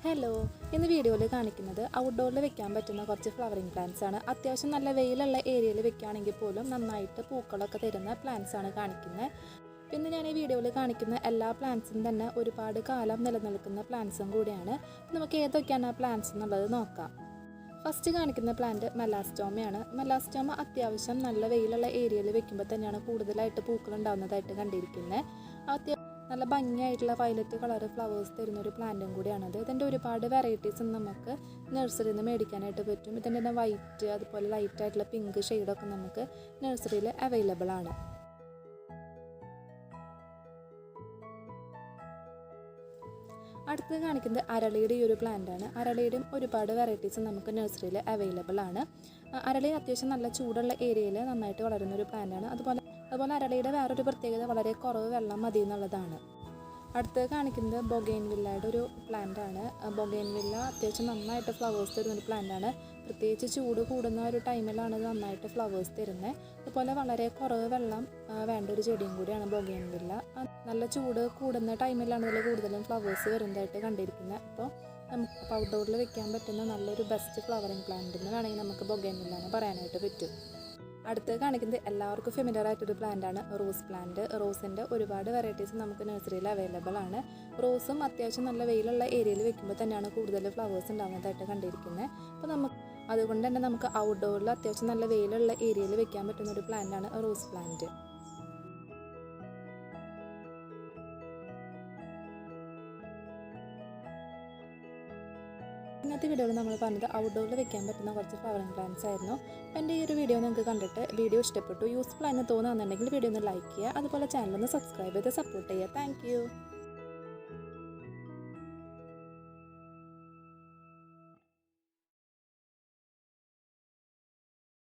Hello, ഇന്ന് വീഡിയോയിൽ കാണിക്കുന്നത് ഔട്ട്ഡോറിൽ വെക്കാൻ പറ്റുന്ന കുറച്ച് ഫ്ലവറിങ് പ്ലാന്റ്സ് ആണ്. അത്യാവശ്യം നല്ല വെയിലുള്ള ഏരിയയിൽ വെക്കുകയാണെങ്കിൽ പോലും നന്നായിട്ട് പൂക്കളൊക്കെ തരുന്ന പ്ലാന്റ്സ് ആണ് കാണിക്കുന്നത്. പിന്നെ ഞാൻ ഈ വീഡിയോയിൽ കാണിക്കുന്ന എല്ലാ പ്ലാന്റ്സും തന്നെ ഒരുപാട് കാലം നിലനിൽക്കുന്ന പ്ലാന്റ്സും കൂടിയാണ്. നമുക്ക് ഏതൊക്കെയാണ് ആ പ്ലാന്റ്സ് എന്നുള്ളത് നോക്കാം. ഫസ്റ്റ് കാണിക്കുന്ന പ്ലാന്റ് മെലാസ്റ്റോമയാണ്. മെലാസ്റ്റോമ അത്യാവശ്യം നല്ല വെയിലുള്ള ഏരിയയിൽ വെക്കുമ്പോൾ തന്നെയാണ് കൂടുതലായിട്ട് പൂക്കൾ ഉണ്ടാകുന്നതായിട്ട് കണ്ടിരിക്കുന്നത്. നല്ല ഭംഗിയായിട്ടുള്ള വയലറ്റ് കളർ ഫ്ലവേഴ്സ് തരുന്നൊരു പ്ലാന്റും കൂടിയാണത്. ഇതിൻ്റെ ഒരുപാട് വെറൈറ്റീസ് നമുക്ക് നഴ്സറിയിൽ നിന്ന് മേടിക്കാനായിട്ട് പറ്റും. ഇതിൻ്റെ തന്നെ വൈറ്റ് അതുപോലെ ലൈറ്റായിട്ടുള്ള പിങ്ക് ഷെയ്ഡൊക്കെ നമുക്ക് നഴ്സറിയിൽ അവൈലബിൾ ആണ്. അടുത്ത് കാണിക്കുന്നത് അരളിയുടെ ഈ ഒരു പ്ലാന്റ് ആണ്. അരളിയുടെയും ഒരുപാട് വെറൈറ്റീസ് നമുക്ക് നഴ്സറിയിൽ അവൈലബിൾ ആണ്. അരളി അത്യാവശ്യം നല്ല ചൂടുള്ള ഏരിയയിൽ നന്നായിട്ട് വളരുന്ന ഒരു പ്ലാന്റ് ആണ്. അതുപോലെ അരളിയുടെ വേറൊരു പ്രത്യേകത വളരെ കുറവ് വെള്ളം മതി എന്നുള്ളതാണ്. അടുത്ത് കാണിക്കുന്നത് ബൊഗെയിൻവില്ലയുടെ ഒരു പ്ലാന്റ് ആണ്. ബൊഗെയിൻവില്ല അത്യാവശ്യം നന്നായിട്ട് ഫ്ലവേഴ്സ് തരുന്നൊരു പ്ലാന്റ് ആണ്. പ്രത്യേകിച്ച് ചൂട് കൂടുന്ന ഒരു ടൈമിലാണ് നന്നായിട്ട് ഫ്ലവേഴ്സ് തരുന്നത്. അതുപോലെ വളരെ കുറവ് വെള്ളം വേണ്ട ഒരു ചെടിയും കൂടിയാണ് ബൊഗെയിൻവില്ല. നല്ല ചൂട് കൂടുന്ന ടൈമിലാണ് ഇതിൽ കൂടുതലും ഫ്ലവേഴ്സ് വരുന്നതായിട്ട് കണ്ടിരിക്കുന്നത്. അപ്പോൾ നമുക്ക് ഔട്ട്ഡോറിൽ വെക്കാൻ പറ്റുന്ന നല്ലൊരു ബെസ്റ്റ് ഫ്ലവറിങ് പ്ലാന്റ് എന്ന് വേണമെങ്കിൽ നമുക്ക് ബൊഗെയിൻവില്ല എന്ന് പറയാനായിട്ട് പറ്റും. അടുത്ത് കാണിക്കുന്നത് എല്ലാവർക്കും ഫെമിലിയർ ആയിട്ടൊരു പ്ലാന്റാണ് റോസ് പ്ലാന്റ്. റോസിൻ്റെ ഒരുപാട് വെറൈറ്റീസ് നമുക്ക് നഴ്സറിയിൽ അവൈലബിൾ ആണ്. റോസും അത്യാവശ്യം നല്ല വെയിലുള്ള ഏരിയയിൽ വെക്കുമ്പോൾ തന്നെയാണ് കൂടുതൽ ഫ്ലവേഴ്സ് ഉണ്ടാകുന്നതായിട്ട് കണ്ടിരിക്കുന്നത്. അപ്പോൾ അതുകൊണ്ട് തന്നെ നമുക്ക് ഔട്ട്ഡോറിൽ അത്യാവശ്യം നല്ല വെയിലുള്ള ഏരിയയിൽ വെക്കാൻ പറ്റുന്ന ഒരു പ്ലാന്റാണ് റോസ് പ്ലാന്റ്. ഇന്നത്തെ വീഡിയോയിൽ നമ്മൾ പറഞ്ഞത് ഔട്ട്ഡോറിൽ വെക്കാൻ പറ്റുന്ന കുറച്ച് ഫ്ലവറിങ് പ്ലാന്റ്സ് ആയിരുന്നു. എൻ്റെ ഈ ഒരു വീഡിയോ നിങ്ങൾക്ക് കണ്ടിട്ട് വീഡിയോ ഇഷ്ടപ്പെട്ടു, യൂസ്ഫുൾ ആയെന്ന് തോന്നുകയാണെന്നുണ്ടെങ്കിൽ വീഡിയോ ഒന്ന് ലൈക്ക് ചെയ്യുക. അതുപോലെ ചാനൽ ഒന്ന് സബ്സ്ക്രൈബ് ചെയ്ത് സപ്പോർട്ട് ചെയ്യുക. താങ്ക്